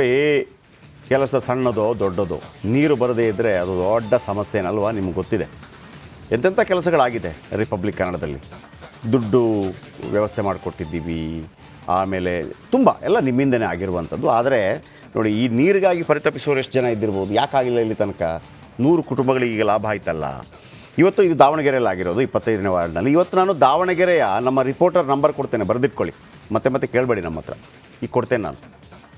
ಈ ಕೆಲಸ ಸಣ್ಣದೋ ದೊಡ್ಡದೋ ನೀರು ಬರದೇ ಇದ್ದರೆ ಅದು ದೊಡ್ಡ ಸಮಸ್ಯೆ ಏನಲ್ವಾ, ನಿಮ್ಗೆ ಗೊತ್ತಿದೆ. ಎಂತೆಂಥ ಕೆಲಸಗಳಾಗಿದೆ ರಿಪಬ್ಲಿಕ್ ಕನ್ನಡದಲ್ಲಿ. ದುಡ್ಡು ವ್ಯವಸ್ಥೆ ಮಾಡಿಕೊಟ್ಟಿದ್ದೀವಿ, ಆಮೇಲೆ ತುಂಬ ಎಲ್ಲ ನಿಮ್ಮಿಂದನೇ ಆಗಿರುವಂಥದ್ದು. ಆದರೆ ನೋಡಿ, ಈ ನೀರಿಗಾಗಿ ಪರಿತಪಿಸೋರು ಎಷ್ಟು ಜನ ಇದ್ದಿರ್ಬೋದು, ಯಾಕಾಗಿಲ್ಲ ಇಲ್ಲಿ ತನಕ? 100 ಕುಟುಂಬಗಳಿಗೆ ಲಾಭ ಆಯ್ತಲ್ಲ. ಇವತ್ತು ಇದು ದಾವಣಗೆರೆಯಲ್ಲಿ ಆಗಿರೋದು 25ನೇ ವಾರ್ಡ್ನಲ್ಲಿ. ಇವತ್ತು ನಾನು ದಾವಣಗೆರೆಯ ನಮ್ಮ ರಿಪೋರ್ಟರ್ ನಂಬರ್ ಕೊಡ್ತೇನೆ, ಬರೆದಿಟ್ಕೊಳ್ಳಿ. ಮತ್ತೆ ಕೇಳಬೇಡಿ, ನಮ್ಮ ಹತ್ರ ಈಗ ಕೊಡ್ತೇನೆ. ನಾನು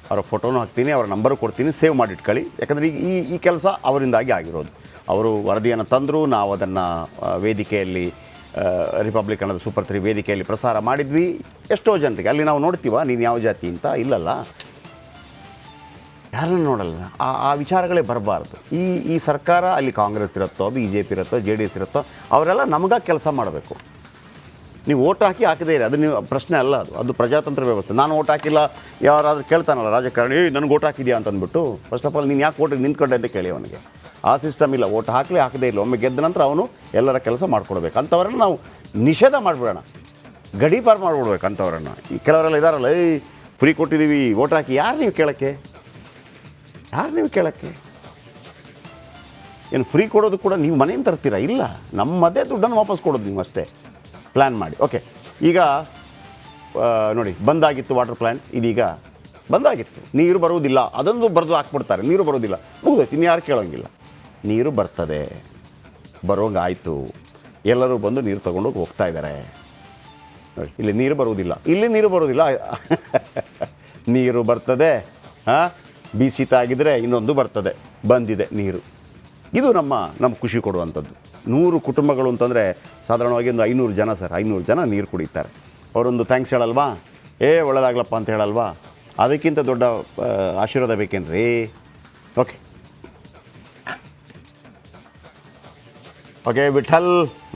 ಅವರ ಫೋಟೋನು ಹಾಕ್ತೀನಿ, ಅವರ ನಂಬರು ಕೊಡ್ತೀನಿ, ಸೇವ್ ಮಾಡಿಟ್ಕೊಳ್ಳಿ. ಯಾಕಂದರೆ ಈ ಕೆಲಸ ಅವರಿಂದಾಗಿ ಆಗಿರೋದು. ಅವರು ವರದಿಯನ್ನು ತಂದರು, ನಾವು ಅದನ್ನು ವೇದಿಕೆಯಲ್ಲಿ ರಿಪಬ್ಲಿಕ್ ಕನ್ನಡದ ಸೂಪರ್ 3 ವೇದಿಕೆಯಲ್ಲಿ ಪ್ರಸಾರ ಮಾಡಿದ್ವಿ. ಎಷ್ಟೋ ಜನರಿಗೆ ಅಲ್ಲಿ ನಾವು ನೋಡ್ತೀವ ನೀನು ಯಾವ ಜಾತಿ ಅಂತ, ಇಲ್ಲಲ್ಲ, ಯಾರನ್ನು ನೋಡಲ್ಲ. ಆ ವಿಚಾರಗಳೇ ಬರಬಾರ್ದು. ಈ ಸರ್ಕಾರ ಅಲ್ಲಿ ಕಾಂಗ್ರೆಸ್ ಇರುತ್ತೋ, BJP ಇರುತ್ತೋ, JDS ಇರುತ್ತೋ, ಅವರೆಲ್ಲ ನಮಗಾಗಿ ಕೆಲಸ ಮಾಡಬೇಕು. ನೀವು ಓಟ್ ಹಾಕದೇ ಇರಿ, ಅದು ನೀವು ಪ್ರಶ್ನೆ ಅಲ್ಲ. ಅದು ಪ್ರಜಾತಂತ್ರ ವ್ಯವಸ್ಥೆ. ನಾನು ಓಟ್ ಹಾಕಿಲ್ಲ, ಯಾರಾದರೂ ಕೇಳ್ತಾನಲ್ಲ ರಾಜಕಾರಣಿ, ನನಗೆ ಓಟ್ ಹಾಕಿದ್ಯಾ ಅಂತಂದ್ಬಿಟ್ಟು, ಫಸ್ಟ್ ಆಫ್ ಆಲ್ ನೀನು ಯಾಕೆ ಓಟಿಗೆ ನಿಂತ್ಕೊಂಡೆ ಅಂತ ಕೇಳಿ ಅವನಿಗೆ. ಆ ಸಿಸ್ಟಮ್ ಇಲ್ಲ. ಓಟ್ ಹಾಕದೇ ಇಲ್ಲ, ಒಮ್ಮೆ ಗೆದ್ದ ನಂತರ ಅವನು ಎಲ್ಲರ ಕೆಲಸ ಮಾಡ್ಕೊಡ್ಬೇಕು. ಅಂಥವ್ರನ್ನ ನಾವು ನಿಷೇಧ ಮಾಡಿಬಿಡೋಣ, ಗಡೀಪಾರು ಮಾಡಿಬಿಡ್ಬೇಕು ಅಂಥವ್ರನ್ನು. ಈ ಕೆಲವರೆಲ್ಲ ಇದ್ದಾರಲ್ಲ, ಫ್ರೀ ಕೊಟ್ಟಿದ್ದೀವಿ ಓಟ್ ಹಾಕಿ. ಯಾರು ನೀವು ಕೇಳೋಕ್ಕೆ? ಏನು ಫ್ರೀ ಕೊಡೋದು ಕೂಡ ನೀವು ಮನೆಯಿಂದ ತರ್ತೀರಾ? ಇಲ್ಲ, ನಮ್ಮದೇ ದುಡ್ಡನ್ನು ವಾಪಸ್ ಕೊಡೋದು ನೀವು ಅಷ್ಟೇ, ಪ್ಲ್ಯಾನ್ ಮಾಡಿ. ಓಕೆ, ಈಗ ನೋಡಿ, ಬಂದಾಗಿತ್ತು ವಾಟರ್ ಪ್ಲ್ಯಾಂಟ್, ಇದೀಗ ಬಂದಾಗಿತ್ತು. ನೀರು ಬರುವುದಿಲ್ಲ, ಅದೊಂದು ಬರೆದು ಹಾಕ್ಬಿಡ್ತಾರೆ, ನೀರು ಬರೋದಿಲ್ಲ, ಮುಗಿದೋಯ್ತು, ಇನ್ಯಾರು ಕೇಳೋಂಗಿಲ್ಲ. ನೀರು ಬರ್ತದೆ, ಬರೋಂಗಾಯಿತು, ಎಲ್ಲರೂ ಬಂದು ನೀರು ತೊಗೊಂಡೋಗಿ ಹೋಗ್ತಾ ಇದ್ದಾರೆ. ನೋಡಿ, ಇಲ್ಲಿ ನೀರು ಬರುವುದಿಲ್ಲ, ನೀರು ಬರ್ತದೆ. ಶೀತ ಆಗಿದ್ದರೆ ಇನ್ನೊಂದು ಬರ್ತದೆ, ಬಂದಿದೆ ನೀರು. ಇದು ನಮ್ಮ ಖುಷಿ ಕೊಡುವಂಥದ್ದು. 100 ಕುಟುಂಬಗಳು ಅಂತಂದರೆ ಸಾಧಾರಣವಾಗಿ ಒಂದು 500 ಜನ ಸರ್, 500 ಜನ ನೀರು ಕುಡಿತಾರೆ. ಅವರೊಂದು ಥ್ಯಾಂಕ್ಸ್ ಹೇಳಲ್ವಾ? ಒಳ್ಳೆದಾಗ್ಲಪ್ಪ ಅಂತ ಹೇಳಲ್ವಾ? ಅದಕ್ಕಿಂತ ದೊಡ್ಡ ಆಶೀರ್ವಾದ ಬೇಕೇನ್ರಿ? ಓಕೆ, ವಿಠಲ್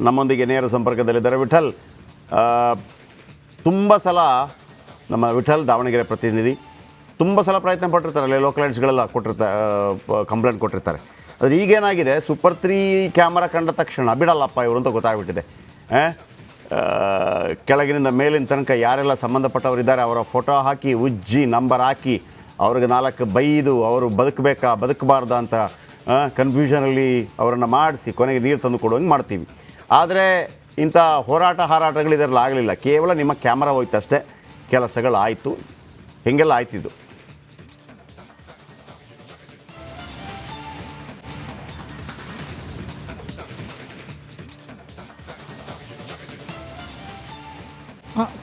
ನಮ್ಮೊಂದಿಗೆ ನೇರ ಸಂಪರ್ಕದಲ್ಲಿದ್ದಾರೆ. ವಿಠಲ್, ತುಂಬ ಸಲ ನಮ್ಮ ವಿಠಲ್ ದಾವಣಗೆರೆ ಪ್ರತಿನಿಧಿ ತುಂಬ ಸಲ ಪ್ರಯತ್ನ ಪಟ್ಟಿರ್ತಾರೆ, ಅಲ್ಲಿ ಲೋಕಲ್ ಐಡ್ಸ್ಗಳೆಲ್ಲ ಕಂಪ್ಲೇಂಟ್ ಕೊಟ್ಟಿರ್ತಾರೆ. ಆದರೆ ಈಗೇನಾಗಿದೆ, ಸೂಪರ್ 3 ಕ್ಯಾಮರಾ ಕಂಡ ತಕ್ಷಣ ಬಿಡಲ್ಲಪ್ಪ ಇವರು ಅಂತ ಗೊತ್ತಾಗ್ಬಿಟ್ಟಿದೆ. ಕೆಳಗಿನಿಂದ ಮೇಲಿನ ತನಕ ಯಾರೆಲ್ಲ ಸಂಬಂಧಪಟ್ಟವರಿದ್ದಾರೆ ಅವರ ಫೋಟೋ ಹಾಕಿ, ಉಜ್ಜಿ, ನಂಬರ್ ಹಾಕಿ, ಅವ್ರಿಗೆ 4 ಬೈದು, ಅವರು ಬದುಕಬೇಕಾ ಬದುಕಬಾರ್ದ ಅಂತ ಕನ್ಫ್ಯೂಷನಲ್ಲಿ ಅವರನ್ನು ಮಾಡಿಸಿ ಕೊನೆಗೆ ನೀರು ತಂದು ಕೊಡುವಂಗೆ ಮಾಡ್ತೀವಿ. ಆದರೆ ಇಂಥ ಹಾರಾಟಗಳು ಇದರಲ್ಲಿ ಆಗಲಿಲ್ಲ. ಕೇವಲ ನಿಮ್ಮ ಕ್ಯಾಮರಾ ಹೋಯ್ತು ಅಷ್ಟೇ, ಕೆಲಸಗಳಾಯಿತು. ಹೀಗೆಲ್ಲ ಆಯ್ತಿದ್ದು.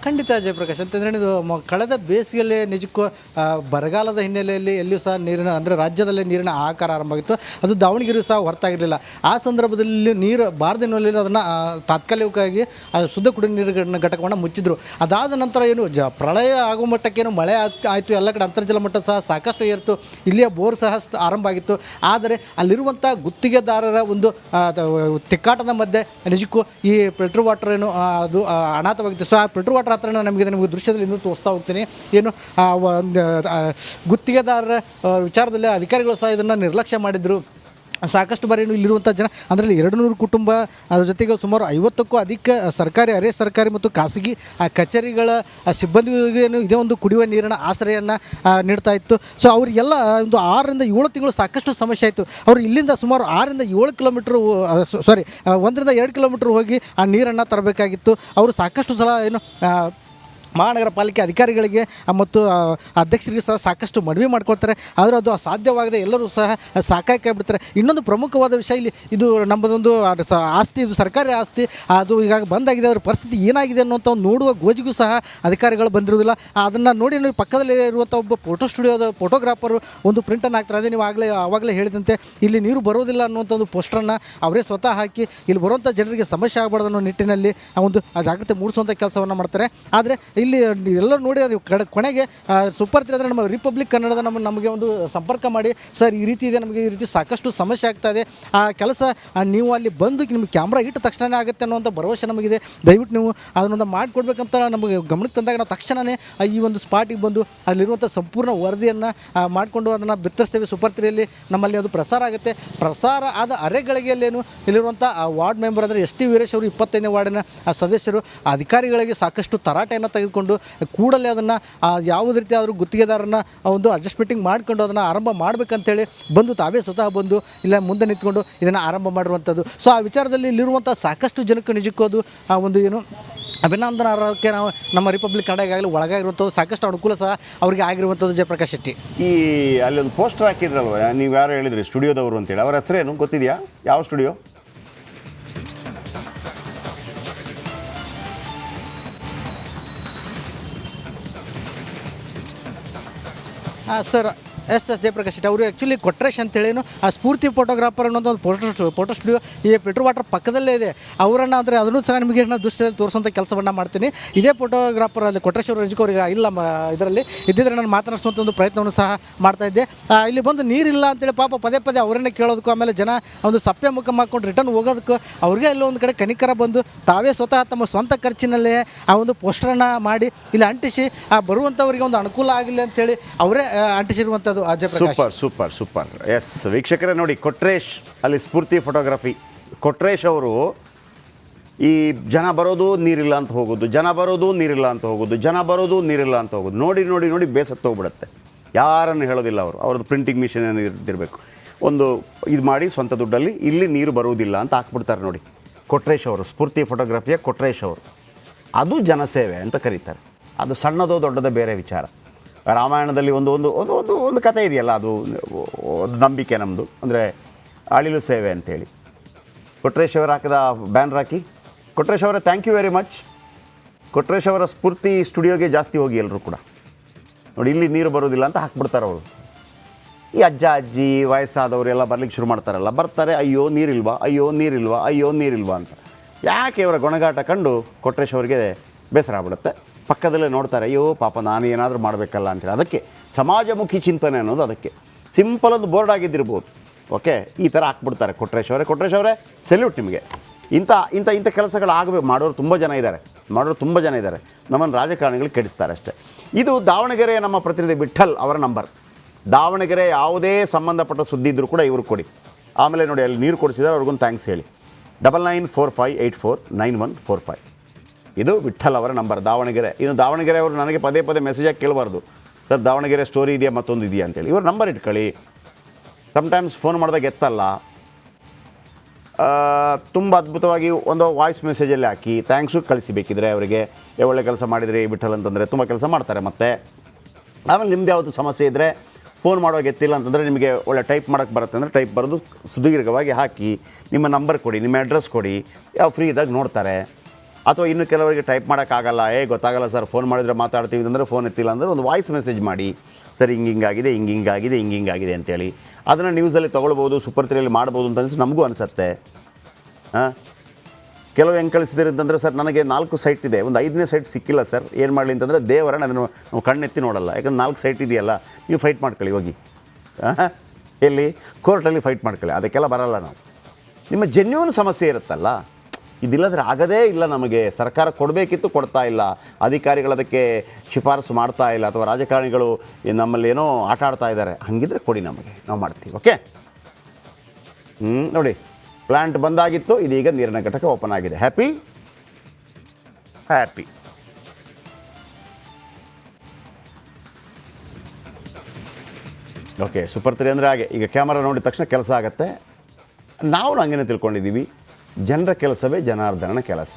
ಖಂಡಿತ ಜಯಪ್ರಕಾಶ್. ಅಂತಂದರೆ ಇದು ಕಳೆದ ಬೇಸಿಗೆಯಲ್ಲಿ ನಿಜಕ್ಕೂ ಬರಗಾಲದ ಹಿನ್ನೆಲೆಯಲ್ಲಿ ಎಲ್ಲಿಯೂ ಸಹ ನೀರಿನ, ಅಂದರೆ ರಾಜ್ಯದಲ್ಲೇ ನೀರಿನ ಆಕಾರ ಆರಂಭ ಆಗಿತ್ತು. ಅದು ದಾವಣಗೆರೆಯೂ ಸಹ ಹೊರತಾಗಿರಲಿಲ್ಲ. ಆ ಸಂದರ್ಭದಲ್ಲಿ ನೀರು ಬಾರದಿನಲ್ಲಿ ಅದನ್ನು ತಾತ್ಕಾಲಿಕವಾಗಿ ಶುದ್ಧ ಕುಡಿಯುವ ನೀರಿನ ಘಟಕವನ್ನು ಮುಚ್ಚಿದ್ರು. ಅದಾದ ನಂತರ ಏನು ಪ್ರಳಯ ಆಗೋ ಮಟ್ಟಕ್ಕೇನು ಮಳೆ ಆಯಿತು, ಎಲ್ಲ ಕಡೆ ಅಂತರ್ಜಲ ಮಟ್ಟ ಸಹ ಸಾಕಷ್ಟು ಏರಿತು, ಇಲ್ಲಿಯ ಬೋರ್ ಸಹ ಆರಂಭ ಆಗಿತ್ತು. ಆದರೆ ಅಲ್ಲಿರುವಂಥ ಗುತ್ತಿಗೆದಾರರ ಒಂದು ತಿಕ್ಕಾಟದ ಮಧ್ಯೆ ನಿಜಕ್ಕೂ ಈ ಫಿಲ್ಟರ್ ವಾಟರ್ ಏನು ಅದು ಅನಾಥವಾಗಿತ್ತು. ಸೊ ಆ ಫಿಲ್ಟರ್ ವಾಟರ್ ಹತ್ರ ನಿಮಗೆ ದೃಶ್ಯದಲ್ಲಿ ಇನ್ನೂ ತೋರಿಸ್ತಾ ಹೋಗ್ತೀನಿ. ಏನು ಗುತ್ತಿಗೆದಾರರ ವಿಚಾರದಲ್ಲಿ ಅಧಿಕಾರಿಗಳು ಸಹ ಇದನ್ನು ನಿರ್ಲಕ್ಷ್ಯ ಮಾಡಿದರು. ಸಾಕಷ್ಟು ಬಾರಿ ಇಲ್ಲಿರುವಂಥ ಜನ, ಅದರಲ್ಲಿ 200 ಕುಟುಂಬ, ಅದ್ರ ಜೊತೆಗೆ ಸುಮಾರು 50ಕ್ಕೂ ಅಧಿಕ ಸರ್ಕಾರಿ, ಅರೆ ಸರ್ಕಾರಿ ಮತ್ತು ಖಾಸಗಿ ಕಚೇರಿಗಳ ಸಿಬ್ಬಂದಿಗೇನು ಇದೇ ಒಂದು ಕುಡಿಯುವ ನೀರಿನ ಆಶ್ರಯವನ್ನು ನೀಡ್ತಾ ಇತ್ತು. ಸೊ ಅವರಿಗೆಲ್ಲ ಒಂದು 6 ರಿಂದ 7 ತಿಂಗಳು ಸಾಕಷ್ಟು ಸಮಸ್ಯೆ ಆಯಿತು. ಅವರು ಇಲ್ಲಿಂದ ಸುಮಾರು 6 ರಿಂದ 7 ಕಿಲೋಮೀಟ್ರ್ 1 ರಿಂದ 2 ಕಿಲೋಮೀಟ್ರ್ ಹೋಗಿ ಆ ನೀರನ್ನು ತರಬೇಕಾಗಿತ್ತು. ಅವರು ಸಾಕಷ್ಟು ಸಲ ಏನು ಮಹಾನಗರ ಪಾಲಿಕೆ ಅಧಿಕಾರಿಗಳಿಗೆ ಮತ್ತು ಅಧ್ಯಕ್ಷರಿಗೆ ಸಹ ಸಾಕಷ್ಟು ಮನವಿ ಮಾಡ್ಕೊಳ್ತಾರೆ. ಆದರೆ ಅದು ಸಾಧ್ಯವಾಗದೆ ಎಲ್ಲರೂ ಸಹ ಸಾಕಾಗಿಬಿಡ್ತಾರೆ. ಇನ್ನೊಂದು ಪ್ರಮುಖವಾದ ವಿಷಯ, ಇಲ್ಲಿ ಇದು ನಮ್ಮದೊಂದು ಆಸ್ತಿ, ಇದು ಸರ್ಕಾರಿ ಆಸ್ತಿ, ಅದು ಈಗಾಗ ಬಂದಾಗಿದೆ. ಅದರ ಪರಿಸ್ಥಿತಿ ಏನಾಗಿದೆ ಅನ್ನೋಂಥ ಒಂದು ನೋಡುವ ಗೋಜಿಗೂ ಸಹ ಅಧಿಕಾರಿಗಳು ಬಂದಿರೋದಿಲ್ಲ. ಅದನ್ನು ನೋಡಿ ಪಕ್ಕದಲ್ಲಿ ಇರುವಂಥ ಒಬ್ಬ ಫೋಟೋ ಸ್ಟುಡಿಯೋದ ಫೋಟೋಗ್ರಾಫರು ಒಂದು ಪ್ರಿಂಟನ್ನು ಹಾಕ್ತಾರೆ. ಅದೇ ನೀವು ಆವಾಗಲೇ ಹೇಳಿದಂತೆ ಇಲ್ಲಿ ನೀರು ಬರೋದಿಲ್ಲ ಅನ್ನುವಂಥ ಒಂದು ಪೋಸ್ಟರನ್ನು ಅವರೇ ಸ್ವತಃ ಹಾಕಿ ಇಲ್ಲಿ ಬರುವಂಥ ಜನರಿಗೆ ಸಮಸ್ಯೆ ಆಗಬಾರ್ದು ಅನ್ನೋ ನಿಟ್ಟಿನಲ್ಲಿ ಒಂದು ಜಾಗೃತಿ ಮೂಡಿಸುವಂಥ ಕೆಲಸವನ್ನು ಮಾಡ್ತಾರೆ. ಆದರೆ ಇಲ್ಲಿ ಎಲ್ಲರೂ ನೋಡಿ ಕೊನೆಗೆ ಸೂಪರ್ 3 ಅಂದರೆ ನಮ್ಮ ರಿಪಬ್ಲಿಕ್ ಕನ್ನಡದ ನಮಗೆ ಒಂದು ಸಂಪರ್ಕ ಮಾಡಿ, ಸರ್ ಈ ರೀತಿ ಇದೆ, ನಮಗೆ ಈ ರೀತಿ ಸಾಕಷ್ಟು ಸಮಸ್ಯೆ ಆಗ್ತಾ ಇದೆ, ಆ ಕೆಲಸ ನೀವು ಅಲ್ಲಿ ಬಂದು ನಿಮಗೆ ಕ್ಯಾಮ್ರಾ ಇಟ್ಟ ತಕ್ಷಣ ಆಗುತ್ತೆ ಅನ್ನೋಂಥ ಭರವಸೆ ನಮಗಿದೆ, ದಯವಿಟ್ಟು ನೀವು ಅದನ್ನೊಂದು ಮಾಡಿಕೊಡ್ಬೇಕಂತ ನಮಗೆ ಗಮನಕ್ಕೆ ತಂದಾಗ ನಾವು ತಕ್ಷಣವೇ ಈ ಒಂದು ಸ್ಪಾಟಿಗೆ ಬಂದು ಅಲ್ಲಿರುವಂಥ ಸಂಪೂರ್ಣ ವರದಿಯನ್ನು ಮಾಡಿಕೊಂಡು ಅದನ್ನು ಬಿತ್ತರಿಸ್ತೇವೆ. ಸೂಪರ್ 3ಯಲ್ಲಿ ನಮ್ಮಲ್ಲಿ ಅದು ಪ್ರಸಾರ ಆಗುತ್ತೆ. ಪ್ರಸಾರ ಆದ ಅರೆಗಳಿಗೆಯಲ್ಲೇನು ಇಲ್ಲಿರುವಂಥ ವಾರ್ಡ್ ಮೆಂಬರ್ ಅಂದರೆ ST ವೀರೇಶ್ ಅವರು 25ನೇ ವಾರ್ಡಿನ ಸದಸ್ಯರು ಅಧಿಕಾರಿಗಳಿಗೆ ಸಾಕಷ್ಟು ತರಾಟೆಯನ್ನು ತೆಗೆದು ತೆಗೆದುಕೊಂಡು ಕೂಡಲೇ ಅದನ್ನು ಯಾವುದೇ ರೀತಿ ಆದರೂ ಗುತ್ತಿಗೆದಾರನ ಒಂದು ಅಡ್ಜಸ್ಟ್ಮೆಂಟಿಂಗ್ ಮಾಡ್ಕೊಂಡು ಅದನ್ನು ಆರಂಭ ಮಾಡಬೇಕಂತೇಳಿ ಬಂದು ತಾವೇ ಸ್ವತಃ ಬಂದು ಇಲ್ಲ ಮುಂದೆ ನಿಂತ್ಕೊಂಡು ಇದನ್ನು ಆರಂಭ ಮಾಡಿರುವಂಥದ್ದು. ಸೊ ಆ ವಿಚಾರದಲ್ಲಿ ಇಲ್ಲಿರುವಂಥ ಸಾಕಷ್ಟು ಜನಕ್ಕೆ ನಿಜಕ್ಕೂ ಅದು ಆ ಒಂದು ಏನು ಅಭಿನಂದನಾರ್ಹಕ್ಕೆ ನಾವು ನಮ್ಮ ರಿಪಬ್ಲಿಕ್ ಕನ್ನಡಗಾಗಲಿ ಒಳಗಾಗಿರುವಂಥದ್ದು ಸಾಕಷ್ಟು ಅನುಕೂಲ ಸಹ ಅವರಿಗೆ ಆಗಿರುವಂಥದ್ದು. ಜಯಪ್ರಕಾಶ್ ಶೆಟ್ಟಿ, ಈ ಅಲ್ಲಿ ಒಂದು ಪೋಸ್ಟರ್ ಹಾಕಿದ್ರಲ್ವ, ನೀವು ಯಾರು ಹೇಳಿದ್ರಿ ಸ್ಟುಡಿಯೋದವರು ಅಂತೇಳಿ, ಅವರ ಹೆಸರು ಏನು ಗೊತ್ತಿದೆಯಾ? ಯಾವ studio? Sir S Jayaprakash Shetty ಅವರು ಆ್ಯಕ್ಚುಲಿ ಕೊಟ್ರೇಶ್ ಅಂತೇಳೇನು ಆ ಸ್ಫೂರ್ತಿ ಫೋಟೋಗ್ರಾಫರ್ ಅನ್ನೋದು ಒಂದು ಫೋಟೋ ಸ್ಟುಡಿಯೋ ಈ ಪೆಟ್ರೋಲ್ ವಾಟರ್ ಪಕ್ಕದಲ್ಲೇ ಇದೆ. ಅವರನ್ನು ಅಂದರೆ ಅದನ್ನು ಸಹ ನಿಮಗೆ ನಾನು ದೃಶ್ಯದಲ್ಲಿ ತೋರಿಸುವಂಥ ಕೆಲಸವನ್ನು ಮಾಡ್ತೀನಿ. ಇದೇ ಫೋಟೋಗ್ರಾಫರ್ ಅಲ್ಲಿ ಕೊಟ್ರೇಶ್ ಅವರು ಅವ್ರಿಗೆ ಇಲ್ಲ ಇದರಲ್ಲಿ ಇದ್ದಿದ್ರೆ ನಾನು ಮಾತನಾಡಿಸುವಂಥ ಒಂದು ಪ್ರಯತ್ನವನ್ನು ಸಹ ಮಾಡ್ತಾಯಿದ್ದೆ. ಇಲ್ಲಿ ಬಂದು ನೀರಿಲ್ಲ ಅಂತೇಳಿ ಪಾಪ ಪದೇ ಪದೇ ಅವರನ್ನೇ ಕೇಳೋದಕ್ಕೂ, ಆಮೇಲೆ ಜನ ಒಂದು ಸಪ್ಪೆ ಮುಖ ಮಾಡ್ಕೊಂಡು ರಿಟರ್ನ್ ಹೋಗೋದಕ್ಕೂ ಅವ್ರಿಗೆ ಎಲ್ಲೋ ಒಂದು ಕಡೆ ಕನಿಕರ ಬಂದು ತಾವೇ ಸ್ವತಃ ತಮ್ಮ ಸ್ವಂತ ಖರ್ಚಿನಲ್ಲೇ ಆ ಒಂದು ಪೋಸ್ಟರನ್ನು ಮಾಡಿ ಇಲ್ಲಿ ಅಂಟಿಸಿ ಬರುವಂಥವರಿಗೆ ಒಂದು ಅನುಕೂಲ ಆಗಲಿ ಅಂತೇಳಿ ಅವರೇ ಅಂಟಿಸಿರುವಂಥದ್ದು. ಸೂಪರ್. ಎಸ್ ವೀಕ್ಷಕರೇ ನೋಡಿ, ಕೊಟ್ರೇಶ್ ಅಲ್ಲಿ ಸ್ಫೂರ್ತಿ ಫೋಟೋಗ್ರಫಿ. ಕೊಟ್ರೇಶ್ ಅವರು ಈ ಜನ ಬರೋದು ನೀರಿಲ್ಲ ಅಂತ ಹೋಗೋದು, ಜನ ಬರೋದು ನೀರಿಲ್ಲ ಅಂತ ಹೋಗೋದು, ಜನ ಬರೋದು ನೀರಿಲ್ಲ ಅಂತ ಹೋಗೋದು ನೋಡಿ ಬೇಸತ್ತೋಗ್ಬಿಡುತ್ತೆ. ಯಾರನ್ನು ಹೇಳೋದಿಲ್ಲ ಅವರು. ಅವ್ರದ್ದು ಪ್ರಿಂಟಿಂಗ್ ಮಿಷನ್ ಏನು ಇದ್ದಿರಬೇಕು, ಒಂದು ಇದು ಮಾಡಿ ಸ್ವಂತ ದುಡ್ಡಲ್ಲಿ ಇಲ್ಲಿ ನೀರು ಬರುವುದಿಲ್ಲ ಅಂತ ಹಾಕ್ಬಿಡ್ತಾರೆ ನೋಡಿ. ಕೊಟ್ರೇಶ್ ಅವರು, ಸ್ಫೂರ್ತಿ ಫೋಟೋಗ್ರಫಿಯ ಕೊಟ್ರೇಶ್ ಅವರು, ಅದು ಜನಸೇವೆ ಅಂತ ಕರೀತಾರೆ. ಅದು ಸಣ್ಣದೋ ದೊಡ್ಡದೋ ಬೇರೆ ವಿಚಾರ. ರಾಮಾಯಣದಲ್ಲಿ ಒಂದು ಒಂದು ಒಂದು ಒಂದು ಒಂದು ಕಥೆ ಇದೆಯಲ್ಲ, ಅದು ಒಂದು ನಂಬಿಕೆ ನಮ್ಮದು, ಅಂದರೆ ಅಳಿಲು ಸೇವೆ ಅಂತೇಳಿ. ಕೊಟ್ರೇಶ್ ಅವರು ಹಾಕಿದ ಬ್ಯಾನರ್ ಹಾಕಿ, ಕೊಟ್ರೇಶ್ ಅವರೇ thank you very much. Kotresh ಅವರ ಸ್ಫೂರ್ತಿ ಸ್ಟುಡಿಯೋಗೆ ಜಾಸ್ತಿ ಹೋಗಿ ಎಲ್ಲರೂ ಕೂಡ ನೋಡಿ, ಇಲ್ಲಿ ನೀರು ಬರೋದಿಲ್ಲ ಅಂತ ಹಾಕ್ಬಿಡ್ತಾರೆ ಅವರು. ಈ ಅಜ್ಜ ಅಜ್ಜಿ ವಯಸ್ಸಾದವರೆಲ್ಲ ಬರ್ಲಿಕ್ಕೆ ಶುರು ಮಾಡ್ತಾರಲ್ಲ, ಬರ್ತಾರೆ, ಅಯ್ಯೋ ನೀರಿಲ್ವಾ ಅಂತ. ಯಾಕೆ ಇವರ ಗೊಣಗಾಟ ಕಂಡು ಕೊಟ್ರೇಶ್ ಅವರಿಗೆ ಬೇಸರ ಆಗ್ಬಿಡುತ್ತೆ. ಪಕ್ಕದಲ್ಲೇ ನೋಡ್ತಾರೆ, ಅಯ್ಯೋ ಪಾಪ ನಾನು ಏನಾದರೂ ಮಾಡಬೇಕಲ್ಲ ಅಂತೇಳಿ. ಅದಕ್ಕೆ ಸಮಾಜಮುಖಿ ಚಿಂತನೆ ಅನ್ನೋದು ಅದಕ್ಕೆ. ಸಿಂಪಲ್ ಒಂದು ಬೋರ್ಡ್ ಆಗಿದ್ದಿರ್ಬೋದು, ಓಕೆ, ಈ ಥರ ಹಾಕ್ಬಿಡ್ತಾರೆ. ಕೊಟ್ರೇಶ್ ಅವರೇ ಸೆಲ್ಯೂಟ್ ನಿಮಗೆ. ಇಂಥ ಕೆಲಸಗಳು ಮಾಡೋರು ತುಂಬ ಜನ ಇದ್ದಾರೆ. ನಮ್ಮನ್ನು ರಾಜಕಾರಣಿಗಳು ಕೆಡಿಸ್ತಾರೆ ಅಷ್ಟೇ. ಇದು ದಾವಣಗೆರೆಯ ನಮ್ಮ ಪ್ರತಿನಿಧಿ ವಿಠಲ್ ಅವರ ನಂಬರ್. ದಾವಣಗೆರೆ ಯಾವುದೇ ಸಂಬಂಧಪಟ್ಟ ಸುದ್ದಿ ಇದ್ದರೂ ಕೂಡ ಇವ್ರಿಗೆ ಕೊಡಿ. ಆಮೇಲೆ ನೋಡಿ, ಅಲ್ಲಿ ನೀರು ಕೊಡಿಸಿದ್ದಾರೆ, ಅವ್ರಿಗೊಂದು ಥ್ಯಾಂಕ್ಸ್ ಹೇಳಿ. 9945849145. ಇದು ವಿಠಲ್ ಅವರ ನಂಬರ್, ದಾವಣಗೆರೆ. ಇನ್ನು ದಾವಣಗೆರೆ ಅವರು ನನಗೆ ಪದೇ ಮೆಸೇಜಾಗಿ ಕೇಳಬಾರ್ದು, ಸರ್ ದಾವಣಗೆರೆ ಸ್ಟೋರಿ ಇದೆಯಾ ಮತ್ತೊಂದು ಇದೆಯಾ ಅಂತೇಳಿ. ಇವ್ರ ನಂಬರ್ ಇಟ್ಕೊಳ್ಳಿ. ಸಮ್ಟೈಮ್ಸ್ ಫೋನ್ ಮಾಡಿದಾಗ ಎತ್ತಲ್ಲ, ತುಂಬ ಅದ್ಭುತವಾಗಿ ಒಂದು ವಾಯ್ಸ್ ಮೆಸೇಜಲ್ಲಿ ಹಾಕಿ ಥ್ಯಾಂಕ್ಸು ಕಳಿಸಿಬೇಕಿದ್ರೆ ಅವರಿಗೆ. ಒಳ್ಳೆ ಕೆಲಸ ಮಾಡಿದ್ರಿ ವಿಠಲ್ ಅಂತಂದರೆ ತುಂಬ ಕೆಲಸ ಮಾಡ್ತಾರೆ. ಮತ್ತು ಆಮೇಲೆ ನಿಮ್ಮದು ಯಾವುದು ಸಮಸ್ಯೆ ಇದ್ದರೆ ಫೋನ್ ಮಾಡುವಾಗ ಎತ್ತಿಲ್ಲ ಅಂತಂದರೆ, ನಿಮಗೆ ಒಳ್ಳೆ ಟೈಪ್ ಮಾಡೋಕ್ಕೆ ಬರುತ್ತೆ ಅಂದರೆ ಟೈಪ್ ಬರೋದು ಸುದೀರ್ಘವಾಗಿ ಹಾಕಿ, ನಿಮ್ಮ ನಂಬರ್ ಕೊಡಿ, ನಿಮ್ಮ ಅಡ್ರೆಸ್ ಕೊಡಿ, ಯಾವ ಫ್ರೀ ಇದ್ದಾಗ ನೋಡ್ತಾರೆ. ಅಥವಾ ಇನ್ನು ಕೆಲವರಿಗೆ ಟೈಪ್ ಮಾಡೋಕ್ಕಾಗಲ್ಲ, ಗೊತ್ತಾಗಲ್ಲ ಸರ್, ಫೋನ್ ಮಾಡಿದರೆ ಮಾತಾಡ್ತೀವಿ ಅಂದರೆ ಫೋನ್ ಎತ್ತಿಲ್ಲ ಅಂದರೆ ಒಂದು ವಾಯ್ಸ್ ಮೆಸೇಜ್ ಮಾಡಿ, ಸರ್ ಹಿಂಗಿಂಗಾಗಿದೆ ಅಂತೇಳಿ. ಅದನ್ನು ನ್ಯೂಸಲ್ಲಿ ತೊಗೊಳ್ಬೋದು, ಸೂಪರ್ 3ಯಲ್ಲಿ ಮಾಡ್ಬೋದು ಅಂತ ಅನಿಸಿ ನಮಗೂ ಅನಿಸುತ್ತೆ. ಕೆಲವು ಹೆಂಗೆ ಕಳಿಸಿದ್ದೀರಿ ಅಂತಂದರೆ, ಸರ್ ನನಗೆ 4 ಸೈಟ್ ಇದೆ, ಒಂದು 5ನೇ ಸೈಟ್ ಸಿಕ್ಕಿಲ್ಲ ಸರ್, ಏನು ಮಾಡಲಿ ಅಂತಂದರೆ, ದೇವರನ್ನ ಅದನ್ನು ನಾವು ಕಣ್ಣೆತ್ತಿ ನೋಡಲ್ಲ. ಯಾಕಂದ್ರೆ 4 ಸೈಟ್ ಇದೆಯಲ್ಲ, ನೀವು ಫೈಟ್ ಮಾಡ್ಕೊಳ್ಳಿ ಹೋಗಿ, ಎಲ್ಲಿ ಕೋರ್ಟಲ್ಲಿ ಫೈಟ್ ಮಾಡ್ಕೊಳ್ಳಿ, ಅದಕ್ಕೆಲ್ಲ ಬರಲ್ಲ ನಾವು. ನಿಮ್ಮ ಜೆನ್ಯೂನ್ ಸಮಸ್ಯೆ ಇರುತ್ತಲ್ಲ, ಇದಿಲ್ಲದ್ರೆ ಆಗದೇ ಇಲ್ಲ. ನಮಗೆ ಸರ್ಕಾರ ಕೊಡಬೇಕಿತ್ತು, ಕೊಡ್ತಾ ಇಲ್ಲ. ಅಧಿಕಾರಿಗಳು ಅದಕ್ಕೆ ಶಿಫಾರಸು ಮಾಡ್ತಾ ಇಲ್ಲ, ಅಥವಾ ರಾಜಕಾರಣಿಗಳು ನಮ್ಮಲ್ಲಿ ಏನೋ ಆಟ ಆಡ್ತಾ ಇದ್ದಾರೆ. ಹಾಗಿದ್ರೆ ಕೊಡಿ, ನಮಗೆ ನಾವು ಮಾಡ್ತೀವಿ. ಓಕೆ, ನೋಡಿ, ಪ್ಲ್ಯಾಂಟ್ ಬಂದಾಗಿತ್ತು, ಇದೀಗ ನೀರಿನ ಘಟಕ ಓಪನ್ ಆಗಿದೆ. ಹ್ಯಾಪಿ. ಓಕೆ, ಸೂಪರ್ 3 ಅಂದರೆ ಹಾಗೆ. ಈಗ ಕ್ಯಾಮರಾ ನೋಡಿದ ತಕ್ಷಣ ಕೆಲಸ ಆಗುತ್ತೆ. ನಾವು ಹಂಗೇನೆ ತಿಳ್ಕೊಂಡಿದ್ದೀವಿ, ಜನರ ಕೆಲಸವೇ ಜನಾರ್ದನನ ಕೆಲಸ.